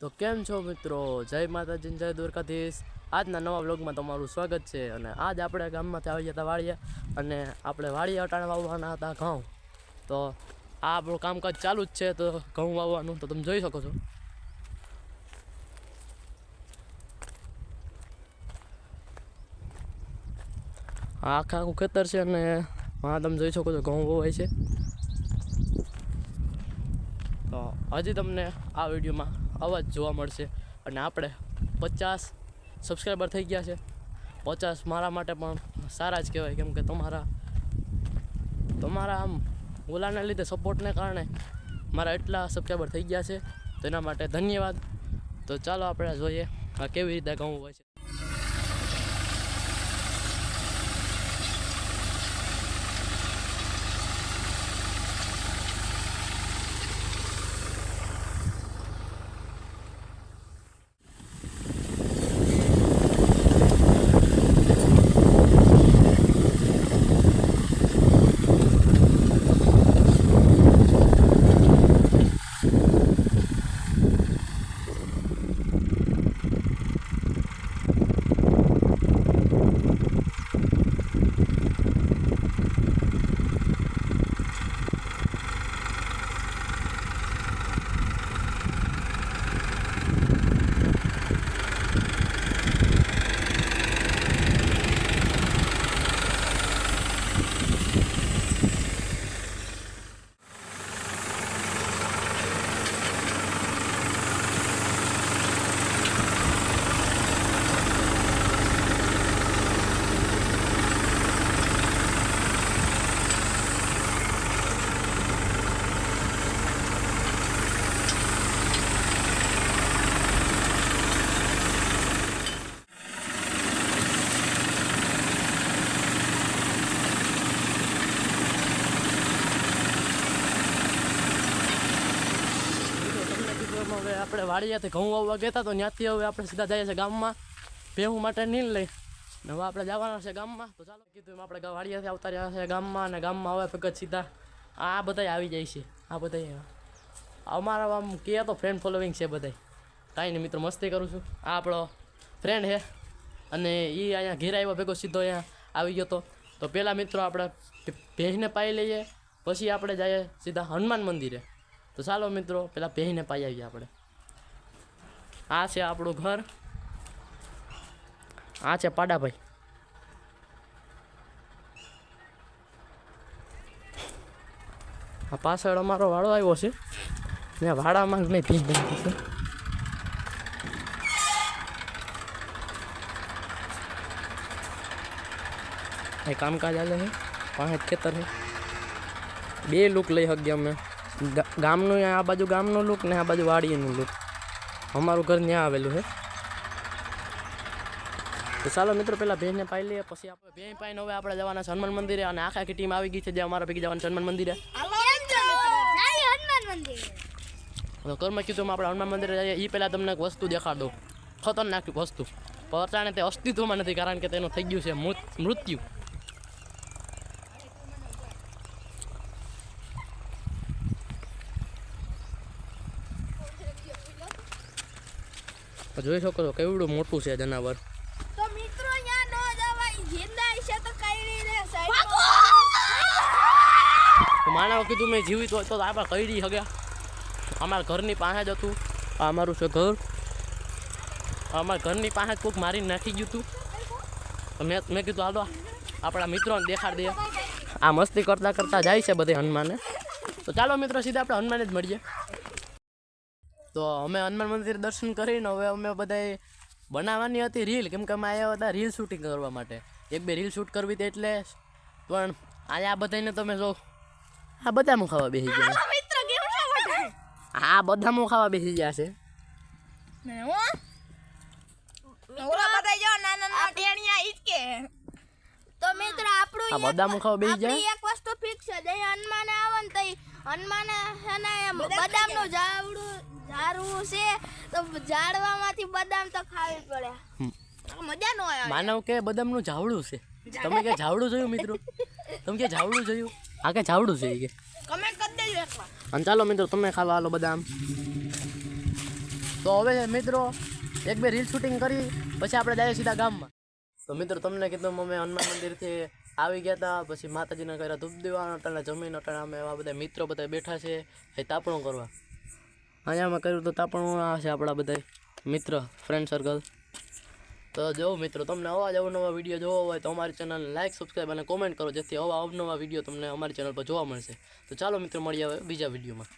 તો કેમ છો મિત્રો? જય માતાજી, જય દ્વારકાધીશ। આજના નવા વ્લોગમાં તમારું સ્વાગત છે। અને આજ આપણે ગામમાંથી આવી હતા વાડીએ, અને આપણે વાડીએ અટાણે વાવવાના હતા ઘઉં। તો આ આપણું કામકાજ ચાલુ જ છે, તો ઘઉં વાવવાનું તો તમે જોઈ શકો છો। આખું ખેતર છે, અને હા તમે જોઈ શકો છો ઘઉં વવાય છે। તો હજી તમને આ વિડીયોમાં અવાજ જોવા મળશે, અને આપણે 50 સબસ્ક્રાઈબર થઈ ગયા છે। 50 મારા માટે પણ સારા જ કહેવાય, કેમ કે તમારા આમ ઓલાને લીધે સપોર્ટને કારણે મારા એટલા સબસ્ક્રાઈબર થઈ ગયા છે, તો એના માટે ધન્યવાદ। તો ચાલો આપણે જોઈએ આ કેવી રીતે ઘઉં હોય છે। હવે આપણે વાડીયાથી ઘઉં વાવવા ગયા હતા, તો ત્યાંથી હવે આપણે સીધા જઈએ છીએ ગામમાં ભેહું માટે નીલ લઈ, ને હવે આપણે જવાના છે ગામમાં। તો ચાલો કીધું એમ આપણે વાડીયાથી આવતા રહ્યા છે ગામમાં, અને ગામમાં હવે ફક્ત સીધા આ બધા આવી જાય છે। આ બધા અમારા આમ કહે તો ફ્રેન્ડ ફોલોવિંગ છે બધા, કાંઈ નહીં મિત્રો, મસ્તી કરું છું। આ આપણો ફ્રેન્ડ છે, અને એ અહીંયા ઘેર આવ્યો ભેગો સીધો અહીંયા આવી ગયો હતો। તો પહેલાં મિત્રો આપણે ભેંસને પાઈ લઈએ, પછી આપણે જઈએ સીધા હનુમાન મંદિરે। તો ચાલો મિત્રો પહેલાં ભેંસને પાઈ આવીએ આપણે। આ છે આપણું ઘર, આ છે પાડાભાઈ। આ પાછળ અમારો વાળો આવ્યો છે, ને વાડામાં જ નહીં ભેંસ બની છે। એ કામકાજ ચાલે છે, પાંચ ખેતર છે, બે લુક લઈ શકીએ અમે, ગામનું આ બાજુ ગામનું લુક ને આ બાજુ વાડીનું લુક। અમારું ઘર ત્યાં આવેલું છે। તો ચાલો મિત્રો પહેલાં ભેંસને પાઈ લઈએ, પછી આપણે ભેંસ પાઈને હવે આપણે જવાના છે હનુમાન મંદિરે, અને આખી ટીમ આવી ગઈ છે જે અમારા ભેગી જવાના છે હનુમાન મંદિરે। તો કર્મ કીધું આપણે હનુમાન મંદિરે જઈએ, એ પહેલાં તમને એક વસ્તુ દેખાડ દઉં, ખતરનાક વસ્તુ, પણ અચાનક તે અસ્તિત્વમાં નથી, કારણ કે તેનું થઈ ગયું છે મૃત્યુ। જોઈ શકો છો કેવડું મોટું છે જનાવર। તો મિત્રો અહીંયા નો જવાય, જિંદા છે તો કઈડી રે સાઈડ માનવ કીધું મેં જીવિત હોય તો આપણે કઈડી હગ્યા। અમારા ઘરની પાસે જ હતું, આ અમારું છે ઘર, અમારા ઘરની પાસે જ કોઈક મારીને નાખી ગયું હતું। મેં કીધું હાલો આપણા મિત્રોને દેખાડ દઈએ। આ મસ્તી કરતાં કરતાં જાય છે બધે હનુમાને। તો ચાલો મિત્રો સીધા આપણે હનુમાને જ મળીએ। તો અમે હનુમાન મંદિર દર્શન કરીને હવે અમે બધાએ બનાવવાની હતી રીલ, કેમ કે અમે આવ્યા હતા રીલ શૂટિંગ કરવા માટે, એક બે રીલ શૂટ કરવી હતી એટલે। પણ આ બધાને તમે જો આ બદામું ખાવા બેસી ગયા, મિત્ર કેમ છે મોટા આ બદામું ખાવા બેસી ગયા છે। ને ઓલા બધા જો નાના ટેણિયા ઈચકે। તો મિત્ર આપણું આ બદામું ખાવા બેસી જાય। એક વસ્તુ ફિક્સ છે, જે હનુમાને આવે ને તઈ હનુમાને બદામનું ઝાડવું છે, તો ઝાડવામાંથી બદામ તો ખાવી પડે, મજા ન આવે। માનવ કે બદામનું ઝાવડું છે, તમે કે ઝાવડું જોયું મિત્રો? તમે કે ઝાવડું જોયું? આ કે ઝાવડું છે કે કમેન્ટ કરી દેજો એકવાર। અને ચાલો મિત્રો તમે ખાવા હાલો બદામ। તો હવે મિત્રો એક બે રીલ શૂટિંગ કરી પછી આપણે જઈએ સીધા ગામમાં. તો મિત્રો તમને કીધું અમે હનુમાન મંદિરથી આવી ગયા હતા, પછી માતાજીના કર્યા ધૂપ દેવાના અટાણે જમીન અટાણે અમે એવા બધા મિત્રો બધા બેઠા છે એ તાપણું કરવા. અહીંયા અમે કર્યું તો તાપણું આ છે આપણા બધા મિત્ર ફ્રેન્ડ સર્કલ. તો જો મિત્રો તમને આવા જ અવનવા વિડીયો જોવા હોય તો અમારી ચેનલને લાઇક સબસ્ક્રાઈબ અને કોમેન્ટ કરો, જેથી આવા અવનવા વિડીયો તમને અમારી ચેનલ પર જોવા મળશે. તો ચાલો મિત્રો મળીએ હવે બીજા વિડીયોમાં.